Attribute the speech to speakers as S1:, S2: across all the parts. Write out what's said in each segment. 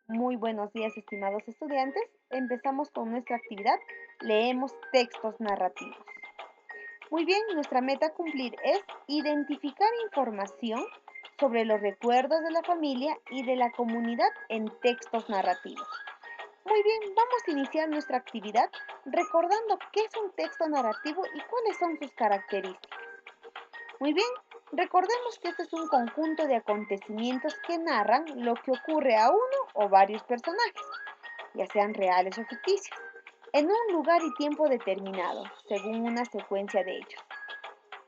S1: Muy buenos días, estimados estudiantes. Empezamos con nuestra actividad. Leemos textos narrativos. Muy bien, nuestra meta a cumplir es identificar información sobre los recuerdos de la familia y de la comunidad en textos narrativos. Muy bien, vamos a iniciar nuestra actividad recordando qué es un texto narrativo y cuáles son sus características. Muy bien, recordemos que este es un conjunto de acontecimientos que narran lo que ocurre a uno o varios personajes, ya sean reales o ficticios, en un lugar y tiempo determinado, según una secuencia de hechos.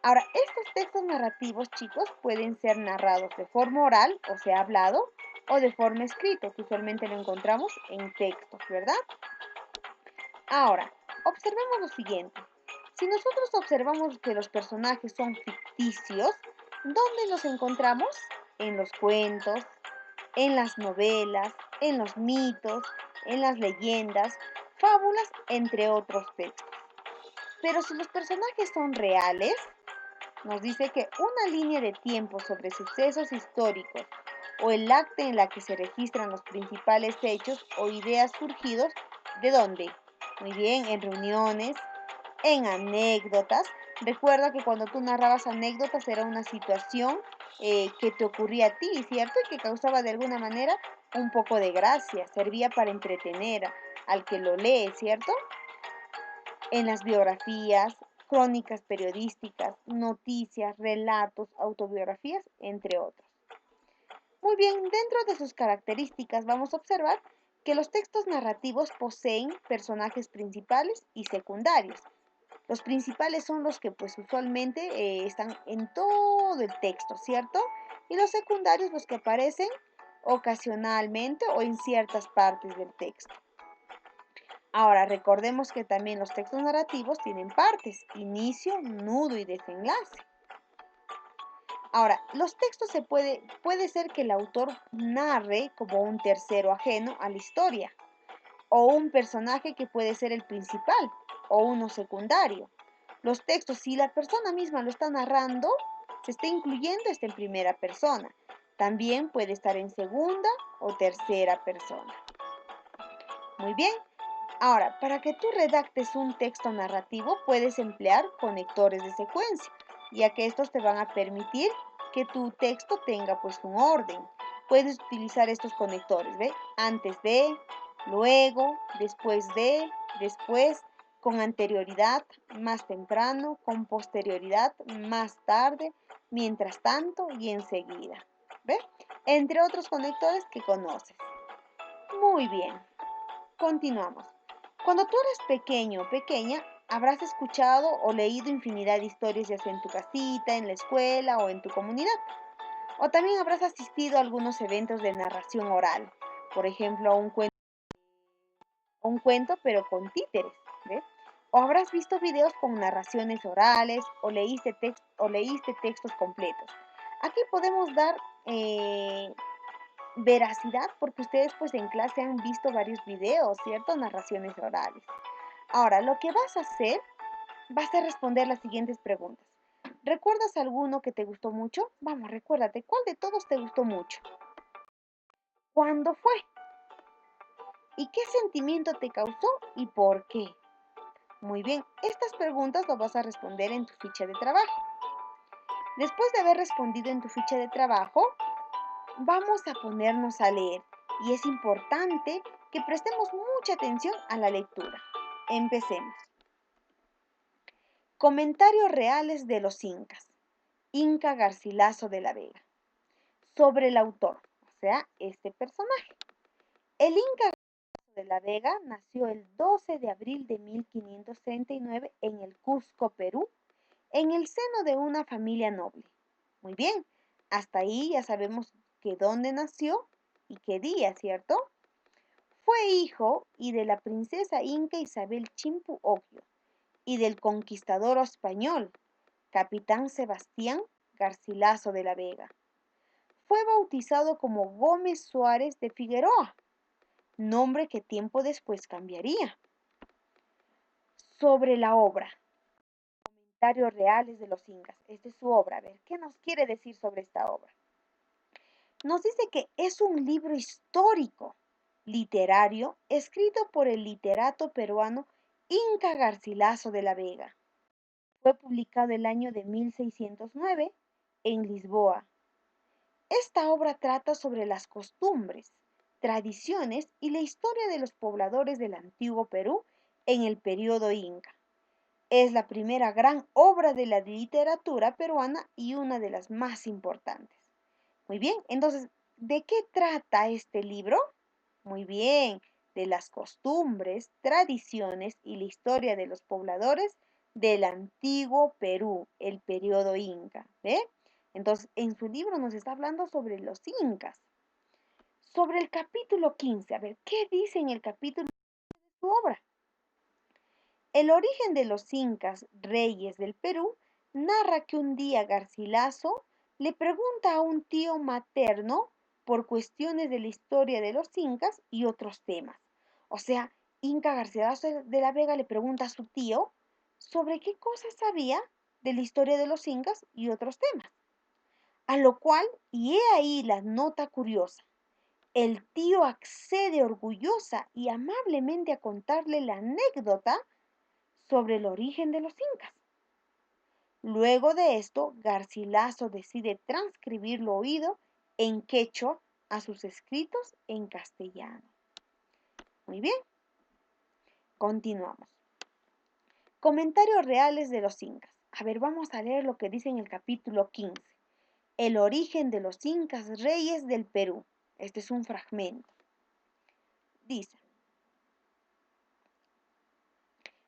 S1: Ahora, estos textos narrativos, chicos, pueden ser narrados de forma oral, o sea, hablado, o de forma escrita, que usualmente lo encontramos en textos, ¿verdad? Ahora, observemos lo siguiente. Si nosotros observamos que los personajes son ficticios, ¿dónde los encontramos? En los cuentos, en las novelas, en los mitos, en las leyendas, fábulas, entre otros textos. Pero si los personajes son reales, nos dice que una línea de tiempo sobre sucesos históricos o el acta en la que se registran los principales hechos o ideas surgidos, ¿de dónde? Muy bien, en reuniones, en anécdotas. Recuerda que cuando tú narrabas anécdotas era una situación que te ocurría a ti, ¿cierto? Y que causaba de alguna manera un poco de gracia, servía para entretener al que lo lee, ¿cierto? En las biografías, crónicas periodísticas, noticias, relatos, autobiografías, entre otros. Muy bien, dentro de sus características vamos a observar que los textos narrativos poseen personajes principales y secundarios. Los principales son los que pues usualmente están en todo el texto, ¿cierto? Y los secundarios los que aparecen ocasionalmente o en ciertas partes del texto. Ahora, recordemos que también los textos narrativos tienen partes, inicio, nudo y desenlace. Ahora, los textos puede ser que el autor narre como un tercero ajeno a la historia, o un personaje que puede ser el principal, o uno secundario. Los textos, si la persona misma lo está narrando, se está incluyendo, está en primera persona. También puede estar en segunda o tercera persona. Muy bien. Ahora, para que tú redactes un texto narrativo, puedes emplear conectores de secuencia, ya que estos te van a permitir que tu texto tenga pues un orden. Puedes utilizar estos conectores, ¿ve? Antes de, luego, después, con anterioridad, más temprano, con posterioridad, más tarde, mientras tanto y enseguida, ¿ve? Entre otros conectores que conoces. Muy bien, continuamos. Cuando tú eres pequeño o pequeña, habrás escuchado o leído infinidad de historias, ya sea en tu casita, en la escuela o en tu comunidad. O también habrás asistido a algunos eventos de narración oral, por ejemplo, a un cuento pero con títeres, ¿ves? O habrás visto videos con narraciones orales o leíste textos completos. Aquí podemos dar veracidad porque ustedes pues en clase han visto varios videos, ¿cierto? Narraciones orales. Ahora, lo que vas a responder las siguientes preguntas. ¿Recuerdas alguno que te gustó mucho? Vamos, recuérdate, ¿cuál de todos te gustó mucho? ¿Cuándo fue? ¿Y qué sentimiento te causó y por qué? Muy bien, estas preguntas las vas a responder en tu ficha de trabajo. Después de haber respondido en tu ficha de trabajo, vamos a ponernos a leer y es importante que prestemos mucha atención a la lectura. Empecemos. Comentarios reales de los incas. Inca Garcilaso de la Vega. Sobre el autor, o sea, este personaje. El Inca Garcilaso de la Vega nació el 12 de abril de 1539 en el Cusco, Perú, en el seno de una familia noble. Muy bien, hasta ahí ya sabemos que dónde nació y qué día, ¿cierto? Fue hijo y de la princesa inca Isabel Chimpu Oquio y del conquistador español, capitán Sebastián Garcilaso de la Vega. Fue bautizado como Gómez Suárez de Figueroa, nombre que tiempo después cambiaría. Sobre la obra, Comentarios reales de los incas. Esta es su obra. A ver, ¿qué nos quiere decir sobre esta obra? Nos dice que es un libro histórico. literario escrito por el literato peruano Inca Garcilaso de la Vega. Fue publicado el año de 1609 en Lisboa. Esta obra trata sobre las costumbres, tradiciones y la historia de los pobladores del antiguo Perú en el periodo Inca. Es la primera gran obra de la literatura peruana y una de las más importantes. Muy bien, entonces, ¿de qué trata este libro? Muy bien, de las costumbres, tradiciones y la historia de los pobladores del antiguo Perú, el periodo Inca. ¿Ve? Entonces, en su libro nos está hablando sobre los incas. Sobre el capítulo 15, a ver, ¿qué dice en el capítulo de su obra? El origen de los incas, reyes del Perú, narra que un día Garcilaso le pregunta a un tío materno por cuestiones de la historia de los incas y otros temas. O sea, Inca Garcilaso de la Vega le pregunta a su tío sobre qué cosas sabía de la historia de los incas y otros temas. A lo cual, y he ahí la nota curiosa, el tío accede orgullosa y amablemente a contarle la anécdota sobre el origen de los incas. Luego de esto, Garcilaso decide transcribir lo oído en quechua a sus escritos en castellano. Muy bien, continuamos. Comentarios reales de los incas. A ver, vamos a leer lo que dice en el capítulo 15. El origen de los incas reyes del Perú. Este es un fragmento. Dice: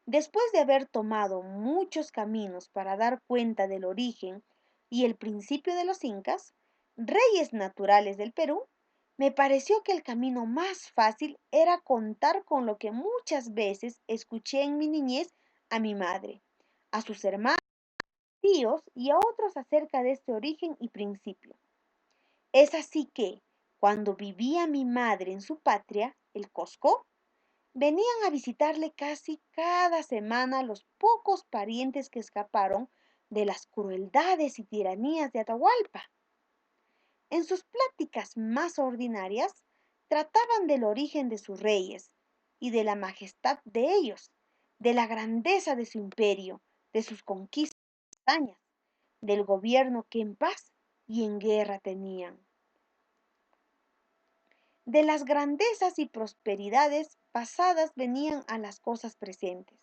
S1: después de haber tomado muchos caminos para dar cuenta del origen y el principio de los incas, reyes naturales del Perú, me pareció que el camino más fácil era contar con lo que muchas veces escuché en mi niñez a mi madre, a sus hermanos, tíos y a otros acerca de este origen y principio. Es así que, cuando vivía mi madre en su patria, el Cosco, venían a visitarle casi cada semana los pocos parientes que escaparon de las crueldades y tiranías de Atahualpa. En sus pláticas más ordinarias, trataban del origen de sus reyes y de la majestad de ellos, de la grandeza de su imperio, de sus conquistas y hazañas, del gobierno que en paz y en guerra tenían, de las grandezas y prosperidades pasadas venían a las cosas presentes.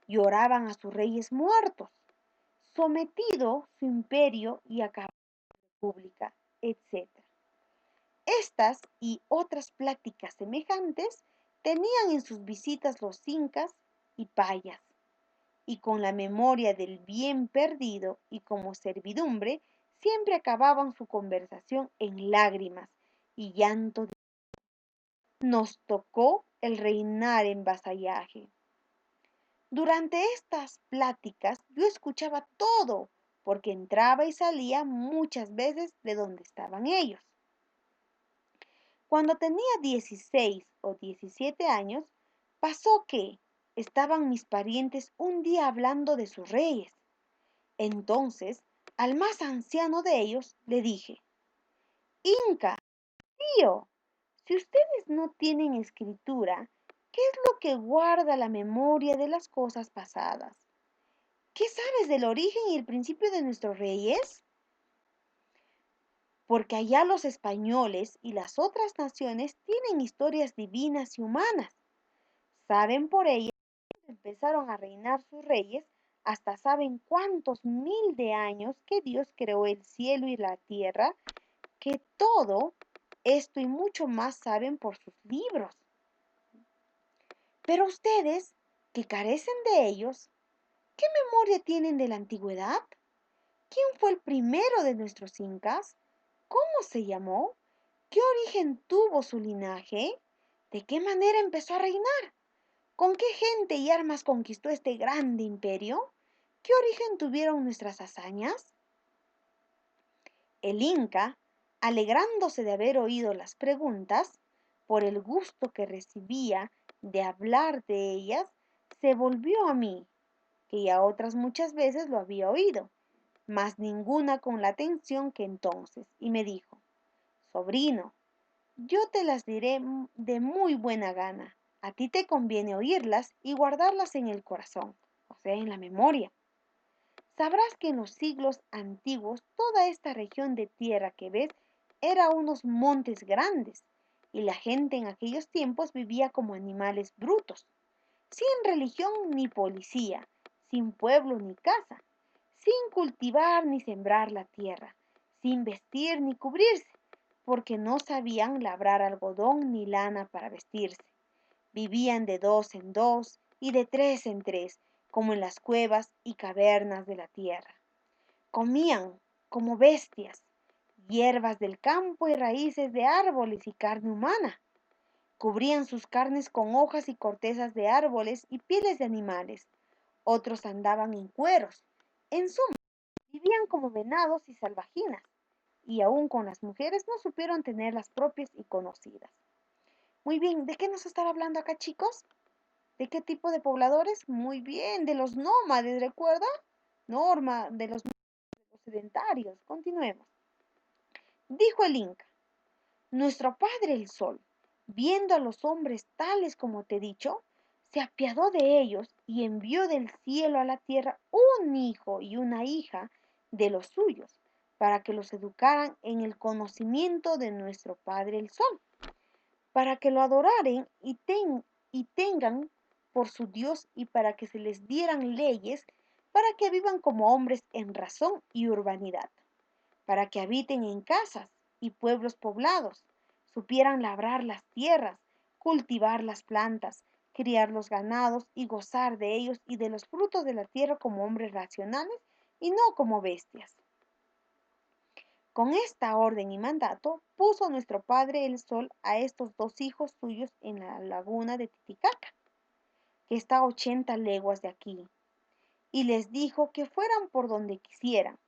S1: Lloraban a sus reyes muertos, sometido su imperio y acabada la república, etc. Estas y otras pláticas semejantes tenían en sus visitas los incas y payas, y con la memoria del bien perdido y como servidumbre, siempre acababan su conversación en lágrimas y llanto. Nos tocó el reinar en vasallaje. Durante estas pláticas yo escuchaba todo, porque entraba y salía muchas veces de donde estaban ellos. Cuando tenía 16 o 17 años, pasó que estaban mis parientes un día hablando de sus reyes. Entonces, al más anciano de ellos le dije: Inca, tío, si ustedes no tienen escritura, ¿qué es lo que guarda la memoria de las cosas pasadas? ¿Qué sabes del origen y el principio de nuestros reyes? Porque allá los españoles y las otras naciones tienen historias divinas y humanas. Saben por ellas que empezaron a reinar sus reyes, hasta saben cuántos mil de años que Dios creó el cielo y la tierra, que todo esto y mucho más saben por sus libros. Pero ustedes, que carecen de ellos, ¿qué memoria tienen de la antigüedad? ¿Quién fue el primero de nuestros incas? ¿Cómo se llamó? ¿Qué origen tuvo su linaje? ¿De qué manera empezó a reinar? ¿Con qué gente y armas conquistó este grande imperio? ¿Qué origen tuvieron nuestras hazañas? El Inca, alegrándose de haber oído las preguntas, por el gusto que recibía de hablar de ellas, se volvió a mí, que ya otras muchas veces lo había oído, mas ninguna con la atención que entonces, y me dijo: sobrino, Yo te las diré de muy buena gana. A ti te conviene oírlas y guardarlas en el corazón, o sea, en la memoria. Sabrás que en los siglos antiguos toda esta región de tierra que ves era unos montes grandes, y la gente en aquellos tiempos vivía como animales brutos, sin religión ni policía, sin pueblo ni casa, sin cultivar ni sembrar la tierra, sin vestir ni cubrirse, porque no sabían labrar algodón ni lana para vestirse. Vivían de dos en dos y de tres en tres, como en las cuevas y cavernas de la tierra. Comían, como bestias, hierbas del campo y raíces de árboles y carne humana. Cubrían sus carnes con hojas y cortezas de árboles y pieles de animales. Otros andaban en cueros. En suma, vivían como venados y salvajinas, y aún con las mujeres no supieron tenerlas propias y conocidas. Muy bien, ¿de qué nos estaba hablando acá, chicos? ¿De qué tipo de pobladores? Muy bien, de los nómades, ¿recuerda? Norma, de los sedentarios. Continuemos. Dijo el Inca, nuestro padre el sol, viendo a los hombres tales como te he dicho, se apiadó de ellos y envió del cielo a la tierra un hijo y una hija de los suyos, para que los educaran en el conocimiento de nuestro padre el sol, para que lo adoraren y tengan por su Dios y para que se les dieran leyes para que vivan como hombres en razón y urbanidad, para que habiten en casas y pueblos poblados, supieran labrar las tierras, cultivar las plantas, criar los ganados y gozar de ellos y de los frutos de la tierra como hombres racionales y no como bestias. Con esta orden y mandato puso nuestro padre el sol a estos dos hijos suyos en la laguna de Titicaca, que está a 80 leguas de aquí, y les dijo que fueran por donde quisieran,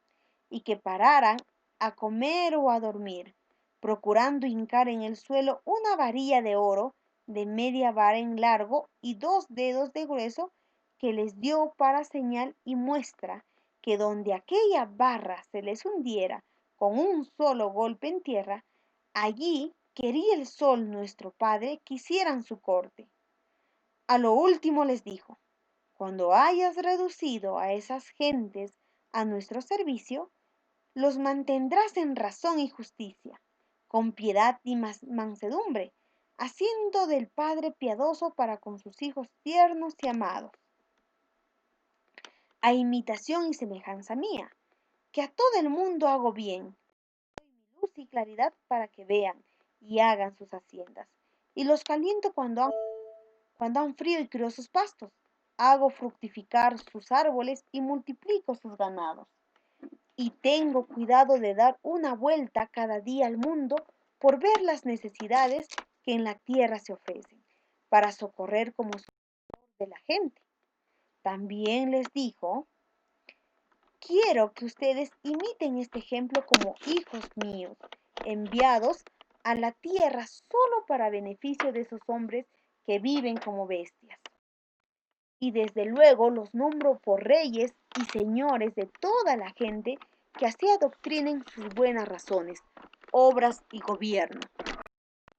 S1: y que pararan a comer o a dormir, procurando hincar en el suelo una varilla de oro de media vara en largo y 2 dedos de grueso que les dio para señal y muestra que donde aquella barra se les hundiera con un solo golpe en tierra, allí quería el sol nuestro padre que hicieran su corte. A lo último les dijo, cuando hayas reducido a esas gentes a nuestro servicio, los mantendrás en razón y justicia, con piedad y mansedumbre, haciendo del Padre piadoso para con sus hijos tiernos y amados, a imitación y semejanza mía, que a todo el mundo hago bien, luz y claridad para que vean y hagan sus haciendas, y los caliento cuando han frío y crío sus pastos, hago fructificar sus árboles y multiplico sus ganados. Y tengo cuidado de dar una vuelta cada día al mundo por ver las necesidades que en la tierra se ofrecen, para socorrer como de la gente. También les dijo, quiero que ustedes imiten este ejemplo como hijos míos, enviados a la tierra solo para beneficio de esos hombres que viven como bestias. Y desde luego los nombro por reyes y señores de toda la gente que así adoctrinen sus buenas razones, obras y gobierno.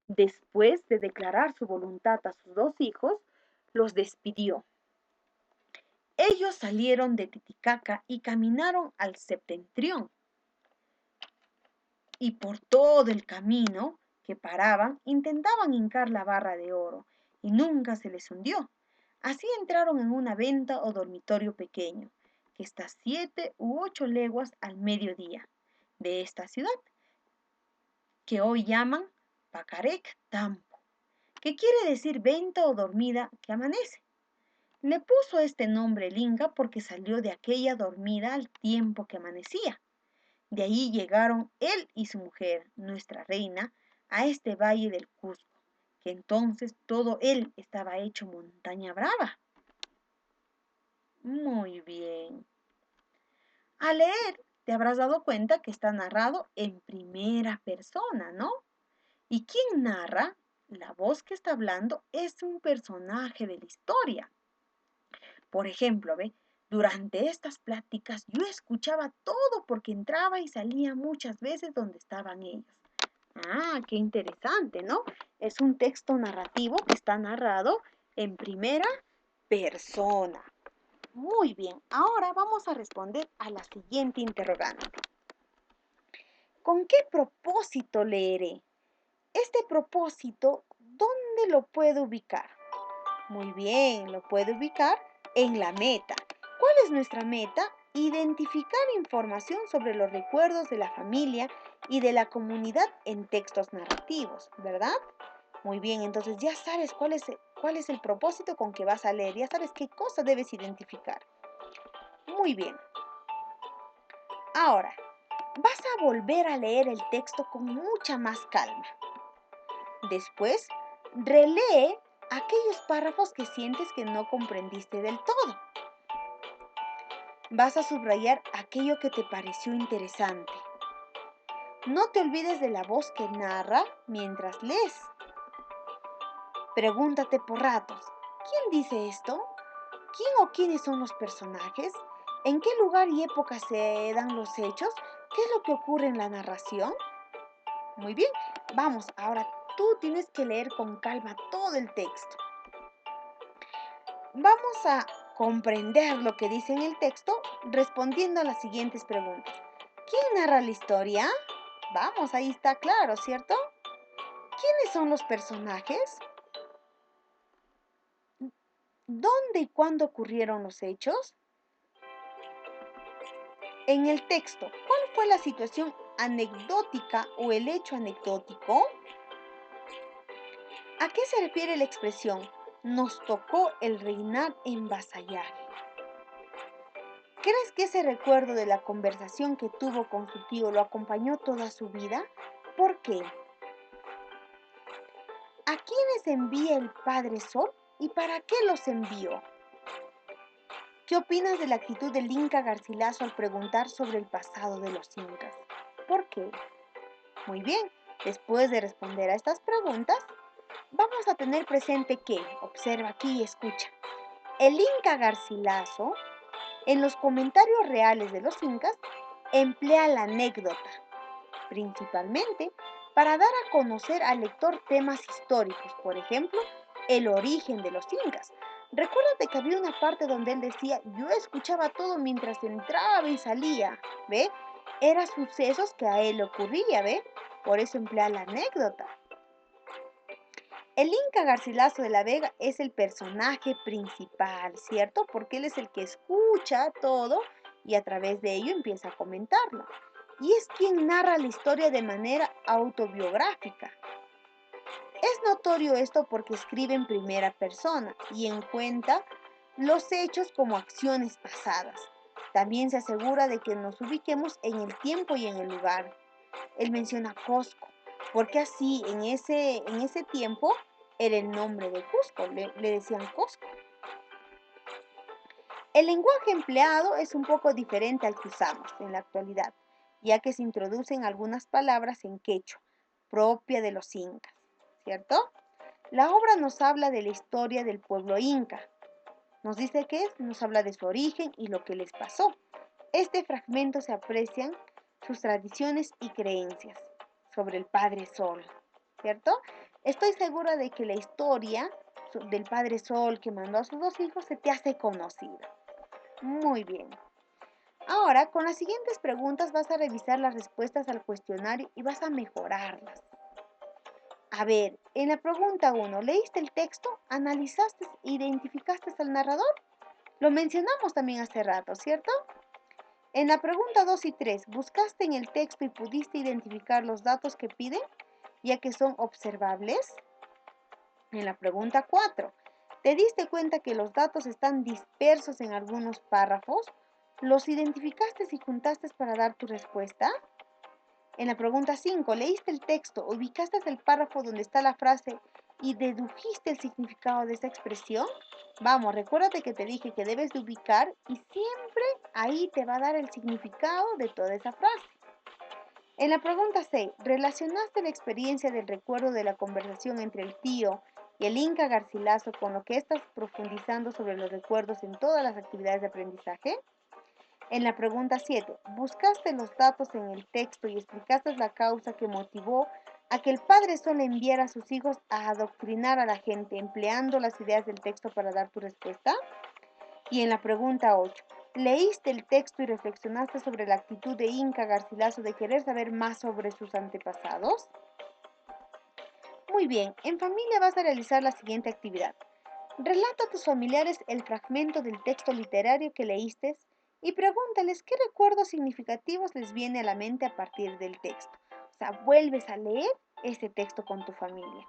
S1: Después de declarar su voluntad a sus dos hijos, los despidió. Ellos salieron de Titicaca y caminaron al septentrión, y por todo el camino que paraban intentaban hincar la barra de oro, y nunca se les hundió. Así entraron en una venta o dormitorio pequeño, que está a 7 u 8 leguas al mediodía de esta ciudad, que hoy llaman Pacarec Tampo, que quiere decir venta o dormida que amanece. Le puso este nombre el Inca porque salió de aquella dormida al tiempo que amanecía. De ahí llegaron él y su mujer, nuestra reina, a este valle del Cusco, que entonces todo él estaba hecho montaña brava. Muy bien. Al leer, te habrás dado cuenta que está narrado en primera persona, ¿no? ¿Y quién narra? La voz que está hablando es un personaje de la historia. Por ejemplo, ¿ve? Durante estas pláticas yo escuchaba todo porque entraba y salía muchas veces donde estaban ellos. Ah, qué interesante, ¿no? Es un texto narrativo que está narrado en primera persona. Muy bien, ahora vamos a responder a la siguiente interrogante. ¿Con qué propósito leeré? Este propósito, ¿dónde lo puedo ubicar? Muy bien, lo puedo ubicar en la meta. ¿Cuál es nuestra meta? Identificar información sobre los recuerdos de la familia y de la comunidad en textos narrativos, ¿verdad? Muy bien, entonces ya sabes cuál es el propósito con que vas a leer, ya sabes qué cosa debes identificar. Muy bien, ahora vas a volver a leer el texto con mucha más calma. Después, relee aquellos párrafos que sientes que no comprendiste del todo. Vas a subrayar aquello que te pareció interesante. No te olvides de la voz que narra mientras lees. Pregúntate por ratos, ¿quién dice esto? ¿Quién o quiénes son los personajes? ¿En qué lugar y época se dan los hechos? ¿Qué es lo que ocurre en la narración? Muy bien, vamos, ahora tú tienes que leer con calma todo el texto. Vamos a comprender lo que dice en el texto respondiendo a las siguientes preguntas. ¿Quién narra la historia? Vamos, ahí está claro, ¿cierto? ¿Quiénes son los personajes? ¿Dónde y cuándo ocurrieron los hechos? En el texto, ¿cuál fue la situación anecdótica o el hecho anecdótico? ¿A qué se refiere la expresión nos tocó el reinar en vasallaje? ¿Crees que ese recuerdo de la conversación que tuvo con su tío lo acompañó toda su vida? ¿Por qué? ¿A quiénes envía el Padre Sol y para qué los envió? ¿Qué opinas de la actitud del Inca Garcilaso al preguntar sobre el pasado de los incas? ¿Por qué? Muy bien, después de responder a estas preguntas, vamos a tener presente que, observa aquí y escucha, el Inca Garcilaso, en los comentarios reales de los incas, emplea la anécdota, principalmente para dar a conocer al lector temas históricos, por ejemplo, el origen de los incas. Recuérdate que había una parte donde él decía, yo escuchaba todo mientras entraba y salía, ¿ve? Eran sucesos que a él le ocurría, ¿ve? Por eso emplea la anécdota. El Inca Garcilaso de la Vega es el personaje principal, ¿cierto? Porque él es el que escucha todo y a través de ello empieza a comentarlo. Y es quien narra la historia de manera autobiográfica. Es notorio esto porque escribe en primera persona y en cuenta los hechos como acciones pasadas. También se asegura de que nos ubiquemos en el tiempo y en el lugar. Él menciona Cusco, porque así en ese tiempo era el nombre de Cusco, le decían Cusco. El lenguaje empleado es un poco diferente al que usamos en la actualidad, ya que se introducen algunas palabras en quechua, propia de los incas, ¿cierto? La obra nos habla de la historia del pueblo inca. Nos dice qué es, nos habla de su origen y lo que les pasó. Este fragmento se aprecian sus tradiciones y creencias sobre el Padre Sol, ¿cierto? Estoy segura de que la historia del Padre Sol que mandó a sus dos hijos se te hace conocida. Muy bien. Ahora, con las siguientes preguntas vas a revisar las respuestas al cuestionario y vas a mejorarlas. A ver, en la pregunta 1, ¿leíste el texto? ¿Analizaste? ¿Identificaste al narrador? Lo mencionamos también hace rato, ¿cierto? En la pregunta 2 y 3, ¿buscaste en el texto y pudiste identificar los datos que piden, ya que son observables? En la pregunta 4, ¿te diste cuenta que los datos están dispersos en algunos párrafos? ¿Los identificaste y juntaste para dar tu respuesta? En la pregunta 5, ¿leíste el texto, ubicaste el párrafo donde está la frase y dedujiste el significado de esa expresión? Vamos, recuérdate que te dije que debes de ubicar y siempre ahí te va a dar el significado de toda esa frase. En la pregunta 6, ¿relacionaste la experiencia del recuerdo de la conversación entre el tío y el Inca Garcilaso con lo que estás profundizando sobre los recuerdos en todas las actividades de aprendizaje? En la pregunta 7, ¿buscaste los datos en el texto y explicaste la causa que motivó A que el padre suele enviar a sus hijos a adoctrinar a la gente empleando las ideas del texto para dar tu respuesta. Y en la pregunta 8, ¿leíste el texto y reflexionaste sobre la actitud de Inca Garcilaso de querer saber más sobre sus antepasados? Muy bien, en familia vas a realizar la siguiente actividad. Relata a tus familiares el fragmento del texto literario que leíste y pregúntales qué recuerdos significativos les viene a la mente a partir del texto. O sea, vuelves a leer este texto con tu familia.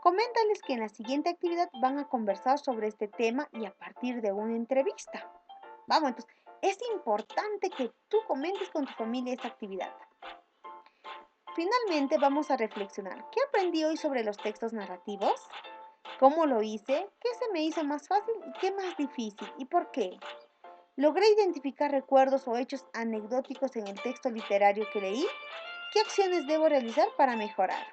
S1: Coméntales que en la siguiente actividad van a conversar sobre este tema y a partir de una entrevista. Vamos, entonces, es importante que tú comentes con tu familia esta actividad. Finalmente vamos a reflexionar. ¿Qué aprendí hoy sobre los textos narrativos? ¿Cómo lo hice? ¿Qué se me hizo más fácil y qué más difícil? ¿Y por qué? ¿Logré identificar recuerdos o hechos anecdóticos en el texto literario que leí? ¿Qué acciones debo realizar para mejorar?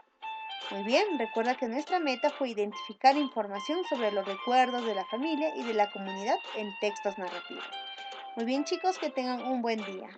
S1: Muy bien, recuerda que nuestra meta fue identificar información sobre los recuerdos de la familia y de la comunidad en textos narrativos. Muy bien chicos, que tengan un buen día.